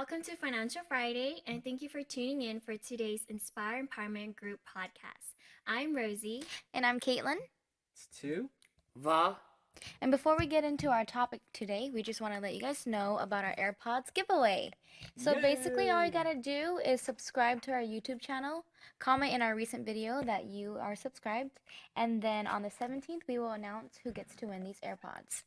Welcome to Financial Friday, and thank you for tuning in for today's Inspire Empowerment Group podcast. I'm Rosie. And I'm Kaitlyn. It's two. Va. And before we get into our topic today, we just want to let you guys know about our AirPods giveaway. So basically, all you gotta do is subscribe to our YouTube channel, comment in our recent video that you are subscribed, and then on the 17th, we will announce who gets to win these AirPods.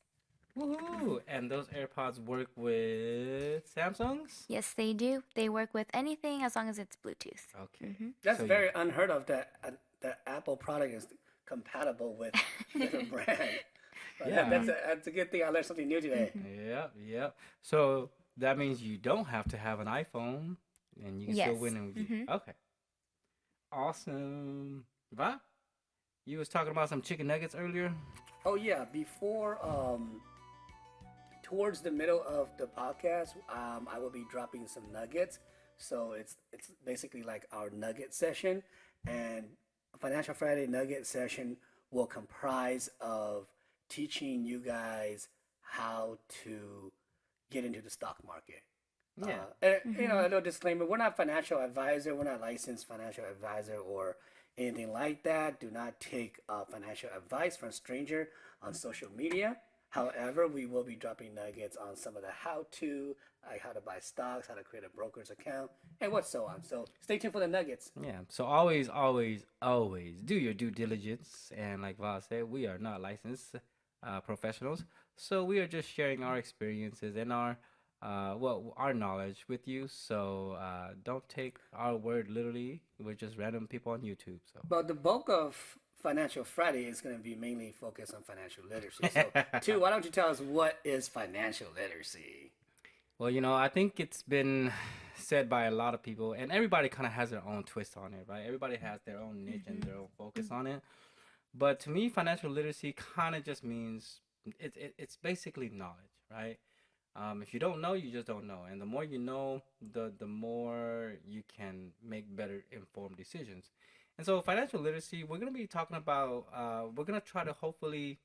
Woohoo! And those AirPods work with Samsungs? Yes, they do. They work with anything as long as it's Bluetooth. Okay. That's So very unheard of that that Apple product is compatible with a brand. But Yeah. That's a good thing. I learned something new today. Yep. So that means you don't have to have an iPhone and you can still Yes. win them. Okay. Awesome. Va? You was talking about some chicken nuggets earlier? Oh yeah, before towards the middle of the podcast, I will be dropping some nuggets. So it's basically like our nugget session, and Financial Friday nugget session will comprise of teaching you guys how to get into the stock market. Yeah. A little disclaimer: we're not financial advisor. We're not licensed financial advisor or anything like that. Do not take financial advice from a stranger on social media. However, we will be dropping nuggets on some of the how-to, like how to buy stocks, how to create a broker's account, and what so on. So stay tuned for the nuggets. Yeah. So always do your due diligence. And like Va said, we are not licensed professionals. So we are just sharing our experiences and our knowledge with you. So don't take our word literally. We're just random people on YouTube. So But the bulk of Financial Friday is going to be mainly focused on financial literacy. So, two, why don't you tell us what is financial literacy? well, I think it's been said by a lot of people, and everybody kind of has their own twist on it, right? Everybody has their own niche and their own focus on it. But to me, financial literacy kind of just means it's basically knowledge, right? If you don't know, you just don't know, and the more you know, the more you can make better informed decisions. And so, financial literacy, we're gonna be talking about. We're gonna try to hopefully,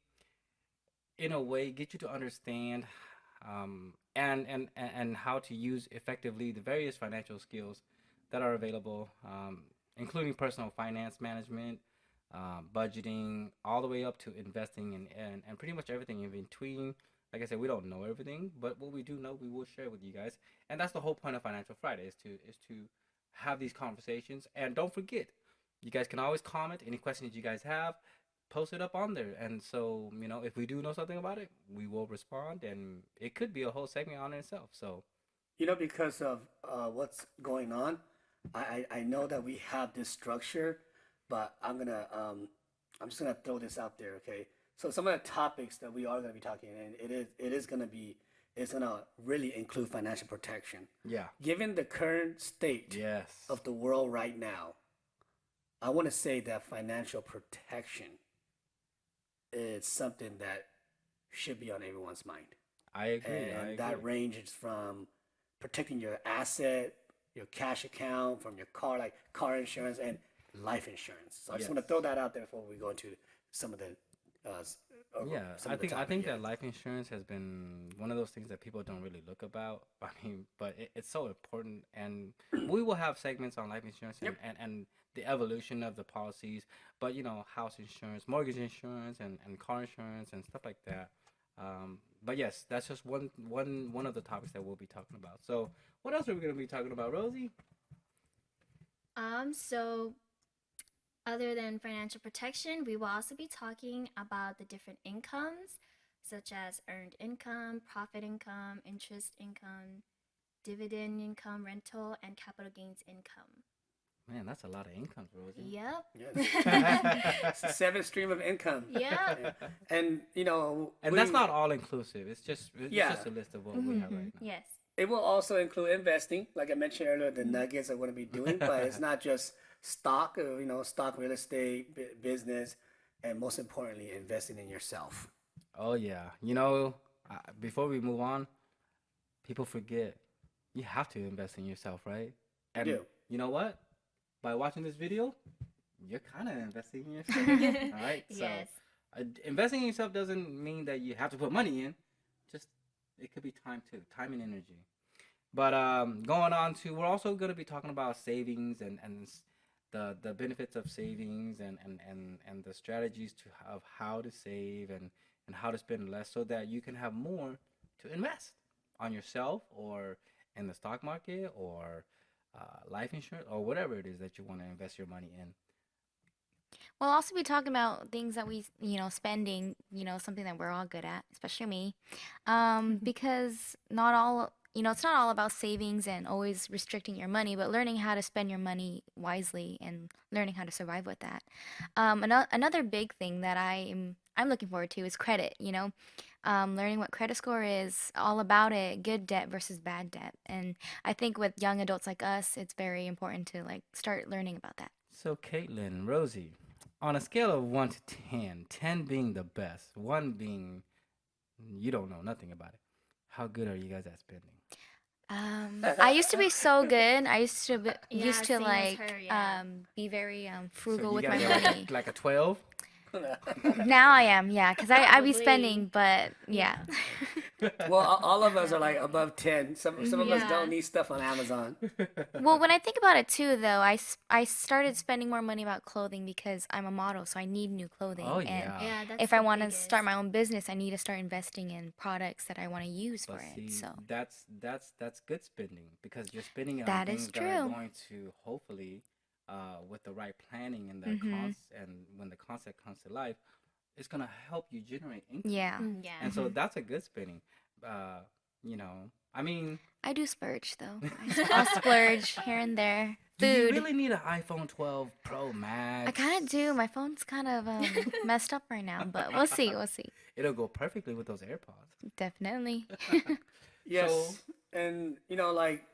in a way, get you to understand, and how to use effectively the various financial skills that are available, including personal finance management, budgeting, all the way up to investing and pretty much everything in between. Like I said, we don't know everything, but what we do know, we will share with you guys. And that's the whole point of Financial Friday is to have these conversations. And don't forget, you guys can always comment any questions you guys have, post it up on there. And so, if we do know something about it, we will respond, and it could be a whole segment on itself. So, Because of what's going on, I know that we have this structure, but I'm just gonna throw this out there, okay? So some of the topics that we are gonna be talking, and it's gonna really include financial protection. yeah. Given the current state Yes. of the world right now, I want to say that financial protection is something that should be on everyone's mind. I agree. And that ranges from protecting your asset, your cash account, from your car, like car insurance and life insurance. So I just want to throw that out there before we go into some of the I think that life insurance has been one of those things that people don't really look about. I mean, but it's so important, and we will have segments on life insurance and the evolution of the policies. But house insurance, mortgage insurance, and car insurance and stuff like that. But yes, that's just one of the topics that we'll be talking about. So what else are we going to be talking about, Rosie? So other than financial protection, we will also be talking about the different incomes, such as earned income, profit income, interest income, dividend income, rental, and capital gains income. Man, that's a lot of income, Rosie. Yep. It's a 7th stream of income. Yeah. And And that's not all inclusive. It's just a list of what we have right now. Yes. it will also include investing, like I mentioned earlier, the nuggets I'm going to be doing, but it's not just stock, stock, real estate, business, and most importantly, investing in yourself. Oh yeah. Before we move on, people forget you have to invest in yourself, right? And do. you know what? By watching this video, you're kind of investing in yourself. All right? So Yes. investing in yourself doesn't mean that you have to put money in. Just it could be time too, time and energy. But going on to, we're also going to be talking about savings and the benefits of savings and the strategies of how to save and how to spend less so that you can have more to invest on yourself or in the stock market or life insurance or whatever it is that you want to invest your money in. We'll also be talking about things that spending, something that we're all good at, especially me. Because not all, it's not all about savings and always restricting your money, but learning how to spend your money wisely and learning how to survive with that. Another big thing that I'm looking forward to is credit, learning what credit score is, all about it, good debt versus bad debt. And I think with young adults like us, it's very important to like start learning about that. So, Kaitlyn, Rosie, on a scale of 1 to 10, 10 being the best, 1 being you don't know nothing about it, how good are you guys at spending? I used to be so good. I used to be, Yeah, used to same as like her, yeah. be very So frugal you with guys my are money. like a 12? Now I am, yeah, because I be Probably. spending, but yeah. Well, all of us are like above 10. Some of us Yeah. don't need stuff on Amazon. Well, when I think about it too, though, I started spending more money about clothing because I'm a model, so I need new clothing. Oh, And yeah. Yeah, that's if I the want to start biggest. my own business, I need to start investing in products that I want to use for But it. see, So that's good spending because you're spending it on that is things that are true. going to hopefully, with the right planning and Mm-hmm. and when the concept comes to life, it's gonna help you generate income. Yeah. Yeah. And so Mm-hmm. that's a good spending. Uh, I mean, I do splurge though. I'll splurge here and there. do you Food. really need an iPhone 12 Pro I Max? kind of do. My phone's kind of messed up right now, but we'll see. We'll see. It'll go perfectly with those AirPods. Definitely. So, Yes. And, like,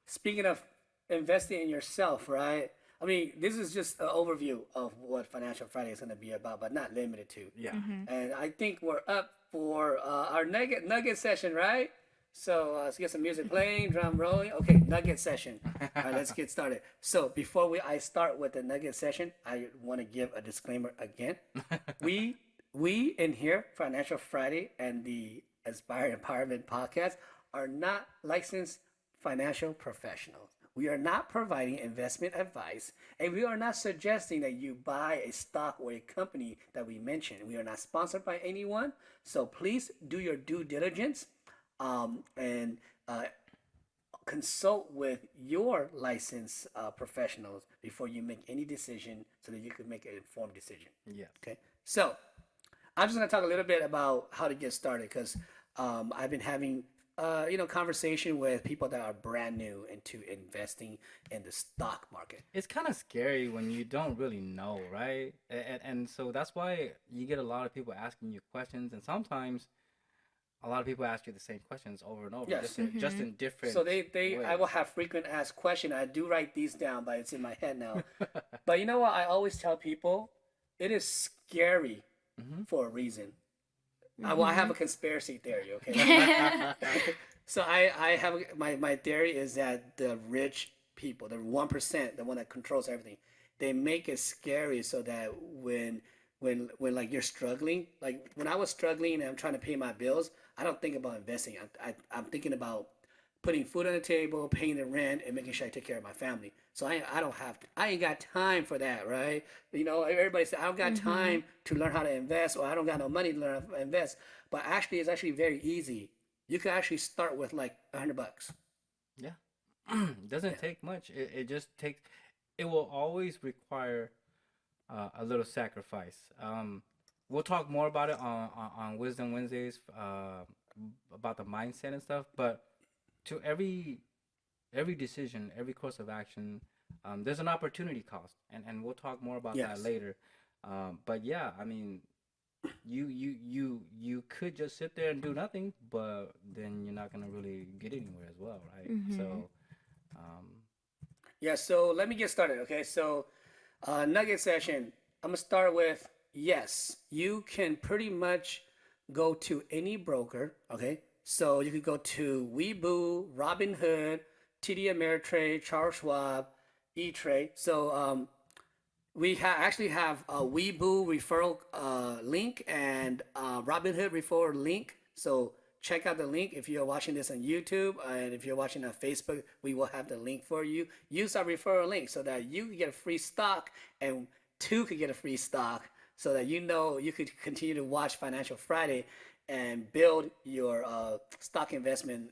speaking of investing in yourself, right? I mean, this is just an overview of what Financial Friday is going to be about, but not limited to. yeah. Mm-hmm. And I think we're up for our nugget session, right? So let's get some music playing, drum rolling. Okay, nugget session. All right, let's get started. So before I start with the nugget session, I want to give a disclaimer again. We in here, Financial Friday and the Aspire Empowerment Podcast, are not licensed financial professionals. We are not providing investment advice, and we are not suggesting that you buy a stock or a company that we mentioned. We are not sponsored by anyone, so please do your due diligence and consult with your licensed professionals before you make any decision so that you can make an informed decision. Yes. Okay, so I'm just going to talk a little bit about how to get started because I've been having conversation with people that are brand new into investing in the stock market. It's kind of scary when you don't really know, right? And so that's why you get a lot of people asking you questions, and sometimes a lot of people ask you the same questions over and over, Yes. just in different So I will ways. have frequent asked question. I do write these down, but it's in my head now. But you know what? I always tell people it is scary for a reason. I have a conspiracy theory. Okay. So I have my theory is that the rich people, the 1%, the one that controls everything, they make it scary so that when like you're struggling, like when I was struggling and I'm trying to pay my bills, I don't think about investing. I'm thinking about putting food on the table, paying the rent, and making sure I take care of my family. So I ain't got time for that, right? Everybody says I don't got Mm-hmm. time to learn how to invest, or I don't got no money to learn how to invest. But actually, it's actually very easy. You can actually start with like $100. Yeah. It doesn't take much. It just takes. It will always require a little sacrifice. We'll talk more about it on Wisdom Wednesdays about the mindset and stuff. But to every decision, every course of action, there's an opportunity cost, and we'll talk more about that Yes. later. But yeah, I mean, you could just sit there and do nothing, but then you're not gonna really get anywhere as well, right? Mm-hmm. So, um, Yeah. So let me get started. Okay. So nugget session. I'm gonna start with yes. You can pretty much go to any broker. Okay. So you could go to Webull, Robinhood, TD Ameritrade, Charles Schwab, E-Trade. So we actually have a Webull referral link and Robinhood referral link. So check out the link if you're watching this on YouTube, and if you're watching on Facebook, we will have the link for you. Use our referral link so that you can get a free stock and two could get a free stock, so that you could continue to watch Financial Friday and build your stock investment,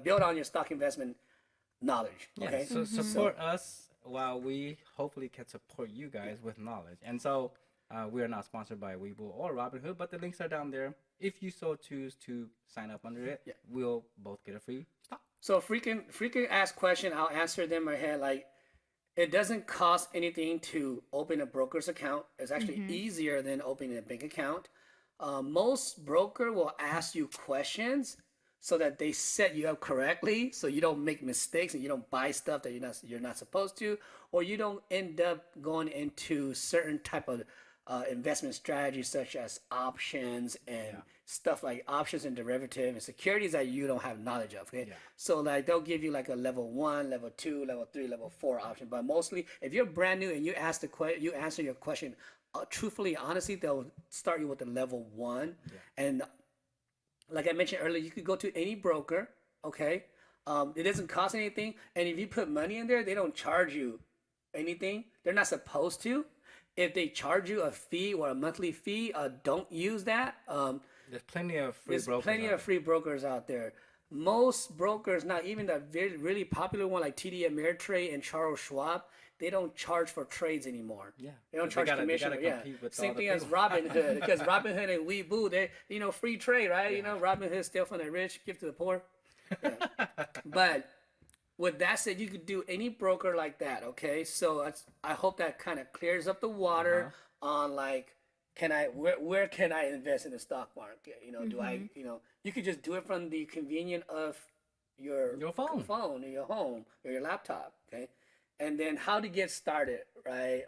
build on your stock investment knowledge. Yeah, Okay, so support us while we hopefully can support you guys with knowledge. And so we are not sponsored by Webull or Robinhood, but the links are down there. If you so choose to sign up under it, we'll both get a free stock. So freaking ask question, I'll answer them in my head. Like, it doesn't cost anything to open a broker's account. It's actually easier than opening a bank account. Most broker will ask you questions so that they set you up correctly, so you don't make mistakes and you don't buy stuff that you're not supposed to, or you don't end up going into certain type of investment strategies such as options and stuff like options and derivative and securities that you don't have knowledge of. Okay, so like they'll give you like a level 1, level 2, level 3, level 4 option, but mostly if you're brand new and you you answer your question truthfully, honestly, they'll start you with the level 1. And like I mentioned earlier, you could go to any broker. Okay, it doesn't cost anything, and if you put money in there, they don't charge you anything. They're not supposed to. If they charge you a fee or a monthly fee, don't use that. There's plenty of free brokers out there. Most brokers, not even the really popular one like TD Ameritrade and Charles Schwab, they don't charge for trades anymore. Yeah, they don't charge commission. Same thing as Robinhood, because Robinhood and Webull, they free trade, right? Robinhood steal from the rich, give to the poor. But with that said, you could do any broker like that. Okay, so I hope that kind of clears up the water on like, where can I invest in the stock market? Do I you could just do it from the convenience of your phone or your home or your laptop. Okay, and then how to get started, right?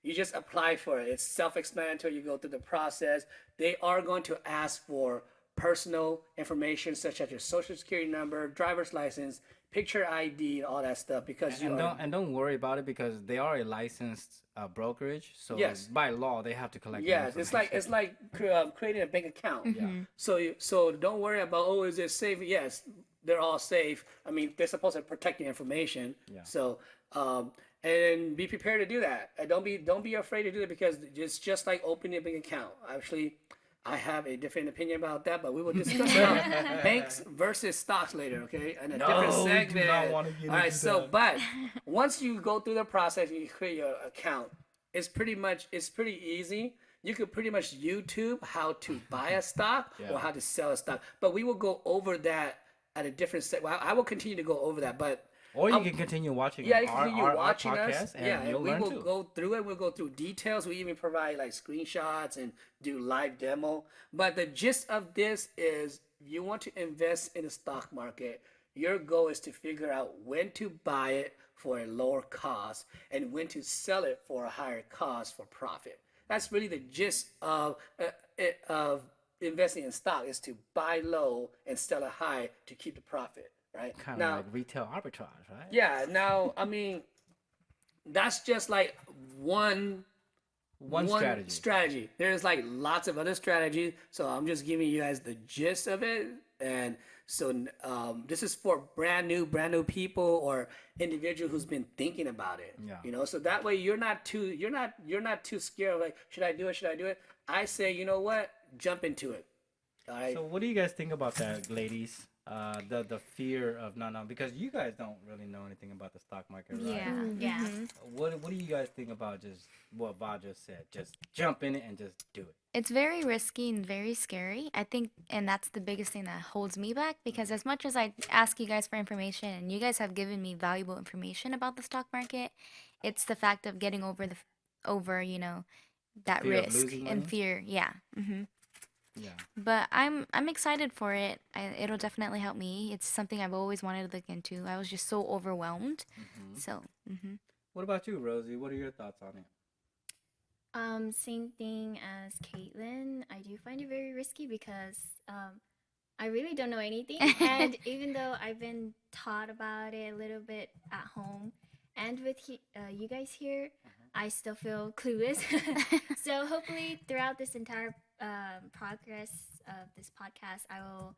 You just apply for it. It's self-explanatory. You go through the process. They are going to ask for personal information such as your social security number, driver's license, picture ID, all that stuff, because don't worry about it, because they are a licensed brokerage. So by law they have to collect. It's like creating a bank account. So don't worry about, is it safe? Yes, they're all safe. I mean, they're supposed to protect your information. So and be prepared to do that. Don't be afraid to do it, because it's just like opening a bank account. Actually, I have a different opinion about that, but we will discuss about banks versus stocks later, okay? And a different segment. Do not want to get All right, into so that. but once you go through the process and you create your account, it's pretty easy. You could pretty much YouTube how to buy a stock or how to sell a stock. But we will go over that at a different segment. I will continue to go over that, but or you can continue watching you continue watching our us. podcast, and you'll we learn will too. go through it. We'll go through details. We even provide like screenshots and do live demo. But the gist of this is, you want to invest in the stock market. Your goal is to figure out when to buy it for a lower cost and when to sell it for a higher cost for profit. That's really the gist of investing in stock, is to buy low and sell it high to keep the profit. Right? Kind of like retail arbitrage, right? Yeah. Now, I mean, that's just like one strategy. There's like lots of other strategies. So I'm just giving you guys the gist of it. And so this is for brand new people or individual who's been thinking about it. So that way you're not too scared of like, should I do it? I say, you know what? Jump into it. All right. So what do you guys think about that, ladies? The fear of not knowing, because you guys don't really know anything about the stock market, right? Yeah. What do you guys think about just what Va just said? Just jump in it and just do it. It's very risky and very scary, I think, and that's the biggest thing that holds me back, because as much as I ask you guys for information and you guys have given me valuable information about the stock market, it's the fact of getting over that Fear of risk losing and money? fear. Yeah. Yeah. But I'm excited for it. It'll definitely help me. It's something I've always wanted to look into. I was just so overwhelmed. So. What about you, Rosie? What are your thoughts on it? Same thing as Kaitlyn. I do find it very risky because I really don't know anything. And even though I've been taught about it a little bit at home and with you guys here, I still feel clueless. So hopefully throughout this entire progress of this podcast, I will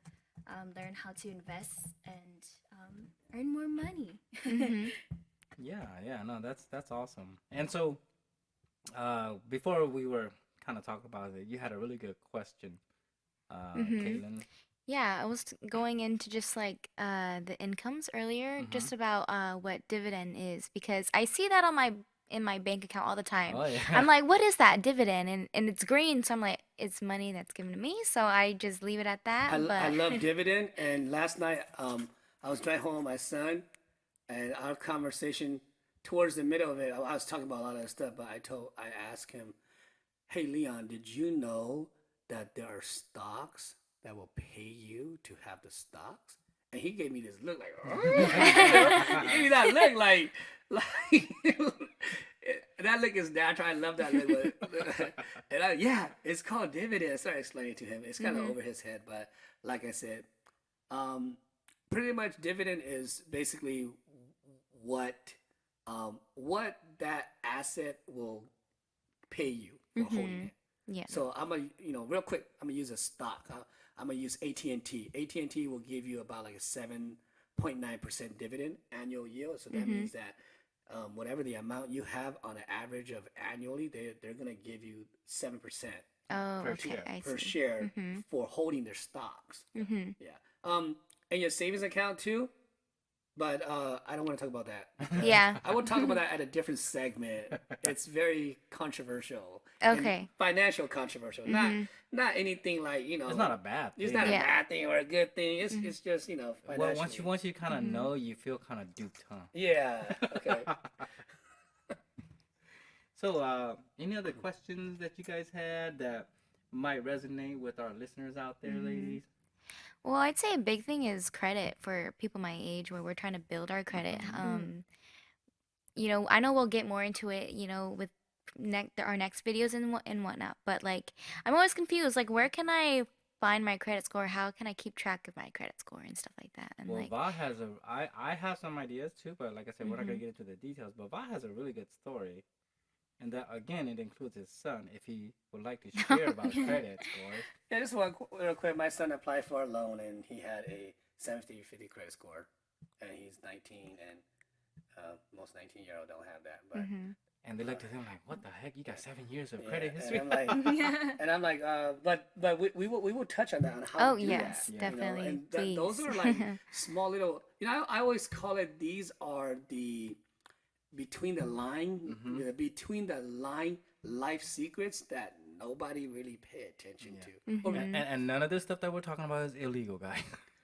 learn how to invest and earn more money. Mhm. Yeah, no, that's awesome. And so, before we were kind of talking about it, you had a really good question, Mhm. Kaitlyn. Yeah, I was going into just like the incomes earlier, Mm-hmm. just about what dividend is because I see that on my in my bank account all the time. Oh yeah. I'm like, what is that dividend? And it's green, so I'm like, it's money that's given to me, so I just leave it at that. I But love dividend. And last night, I was driving home with my son, and our conversation towards the middle of it, I was talking about a lot of stuff. But I asked him, "Hey, Leon, did you know that there are stocks that will pay you to have the stocks?" And he gave me this look like, he gave me that look like that look is natural. I love that look. And yeah, it's called dividend. I started explaining to him. It's kind of over his head, but like I said, um, pretty much dividend is basically what what that asset will pay you for holding mhm. it. Yeah. So I'm gonna, real quick, I'm gonna use a stock. I'm gonna use AT&T. AT&T will give you about like a 7.9% dividend annual yield. So that Mhm. means that whatever the amount you have on an average of annually, they're gonna give you 7% Oh, Per okay, share. I per see. share Mhm. for holding their stocks. Mhm. Yeah. And your savings account too. But I don't want to talk about that because Yeah. I will talk about that at a different segment. It's very controversial and Okay. financial controversial. Not Mhm. not anything like It's not a bad It's thing. not a Yeah. bad thing or a good thing. It's Mhm. it's just Well, financially. once you kind of Mhm. know, you feel kind of duped, Yeah. Okay. huh? So, any other questions that you guys had that might resonate with our listeners out there, Mhm. ladies? Well, I'd say a big thing is credit for people my age where we're trying to build our credit. Mm-hmm. I know we'll get more into it, with our next videos and whatnot. But like, I'm always confused. Like, where can I find my credit score? How can I keep track of my credit score and stuff like that? And Well, like, Va has I have some ideas too, but like I said, we're not gonna mhm. get into the details. But Va has a really good story, and that again, it includes his son. If he would like to share about credit scores. Yeah, just one real quick. My son applied for a loan and he had a 750 credit score, and he's 19, and most 19-year-old don't have that. But Mhm. And they looked at him like, "What the heck? You got 7 years of yeah, credit history?" and I'm like, but we will touch on that on how Oh to do that, yes, Yeah. definitely. and those Please. are like small little, I always call it these are the Mm-hmm. between the line life secrets that nobody really pay attention Yeah. to. Or And, Mhm. and and none of this stuff that we're talking about is illegal, guys.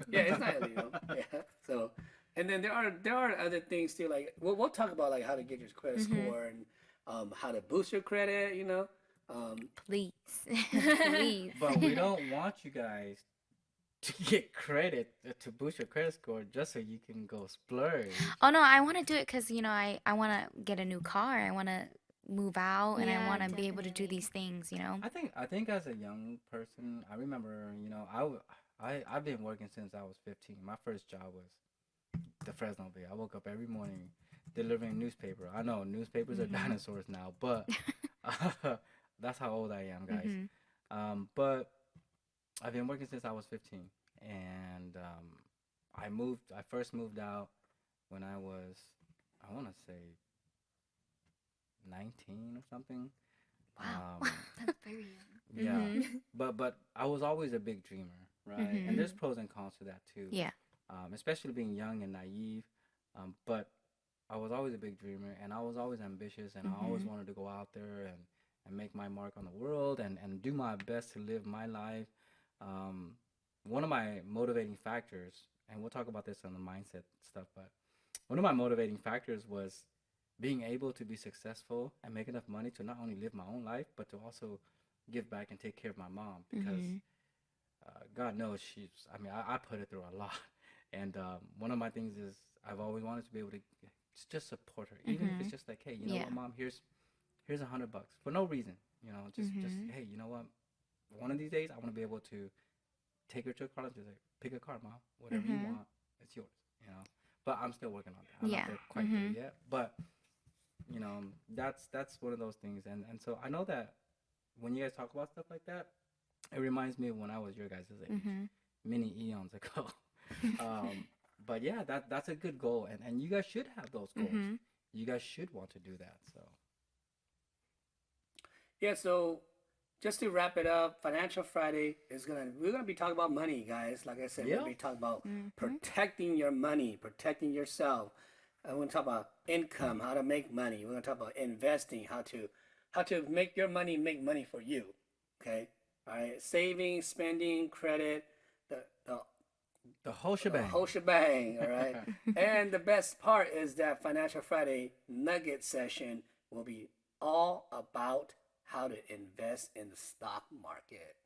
yeah, it's not illegal. Yeah, so. And then there are other things too, like we'll talk about like how to get your credit Mhm. score and how to boost your credit. Um, Please. Please. But we don't want you guys to get credit to boost your credit score just so you can go splurge. Oh no, I want to do it because I want to get a new car. I want to move out, and I Yeah, want to be able to do definitely. these things. I think as a young person, I remember, I've been working since I was 15. My first job was the Fresno Bay. I woke up every morning delivering newspaper. I know newspapers are Mhm. dinosaurs now, but that's how old I am, guys. Mhm. But I've been working since I was 15, and I first moved out when I was, I want to say 19 or something. Wow, Um, that's very young. yeah, Mhm. but I was always a big dreamer, right? And Mhm. there's pros and cons to that too. Yeah. Especially being young and naive. But I was always a big dreamer, and I was always ambitious, and I always Mhm. wanted to go out there and make my mark on the world and do my best to live my life. Um, One of my motivating factors, and we'll talk about this on the mindset stuff, but one of my motivating factors was being able to be successful and make enough money to not only live my own life, but to also give back and take care of my mom because Mhm. God knows I put it through a lot. And one of my things is I've always wanted to be able to just support her, even if it's Mhm. just like, hey, you know Yeah. what, mom, here's $100 for no reason, just Mhm. hey, you know what, one of these days I want to be able to take her to a car and just like pick a car, mom, whatever you Mhm. want, it's yours. But I'm still working on that. I'm not Yeah. there quite there Mhm. yet, but that's one of those things, and so I know that when you guys talk about stuff like that, It reminds me of when I was your guys' age, Mm-hmm. many eons ago. But yeah, that's a good goal, and you guys should have those goals. Mm-hmm. You guys should want to do that. So Yeah, so just to wrap it up, Financial Friday is we're gonna be talking about money, guys. Like I said, we're yeah, gonna be talking about Mm-hmm. protecting your money, protecting yourself. And we're gonna talk about income, how to make money. We're gonna talk about investing, how to make your money make money for you. Okay, all right, saving, spending, credit, the the whole shebang. whole shebang. All right, and the best part is that Financial Friday Nugget session will be all about how to invest in the stock market.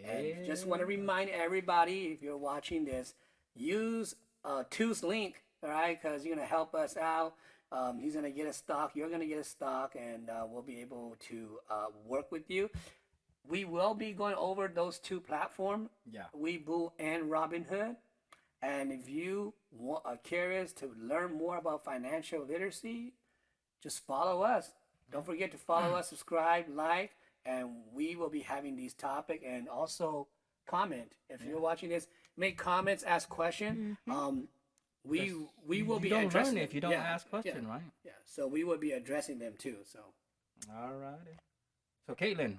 And just want to remind everybody, if you're watching this, use Two's link, all right, because you're gonna help us out. He's gonna get a stock, you're gonna get a stock, and we'll be able to work with you. We will be going over those two platforms, Yeah. Webull and Robinhood. And if you are curious to learn more about financial literacy, just follow us. Don't forget to follow us, subscribe, like, and we will be having these topics and also comment. If you're watching this, make comments, ask questions. We will You be don't addressing learn if you them. don't Yeah, ask questions, right? yeah. So we will be addressing them too. So All righty. So Kaitlyn,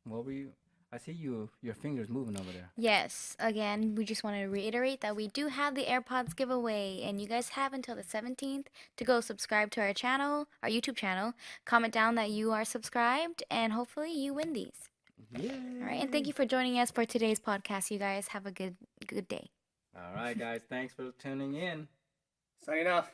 what were you? I see your fingers moving over there. Yes, again, we just want to reiterate that we do have the AirPods giveaway, and you guys have until the 17th to go subscribe to our channel, our YouTube channel, comment down that you are subscribed, and hopefully you win these. Yeah. All right, and thank you for joining us for today's podcast. You guys have a good day. All right, guys. Thanks for tuning in. signing off.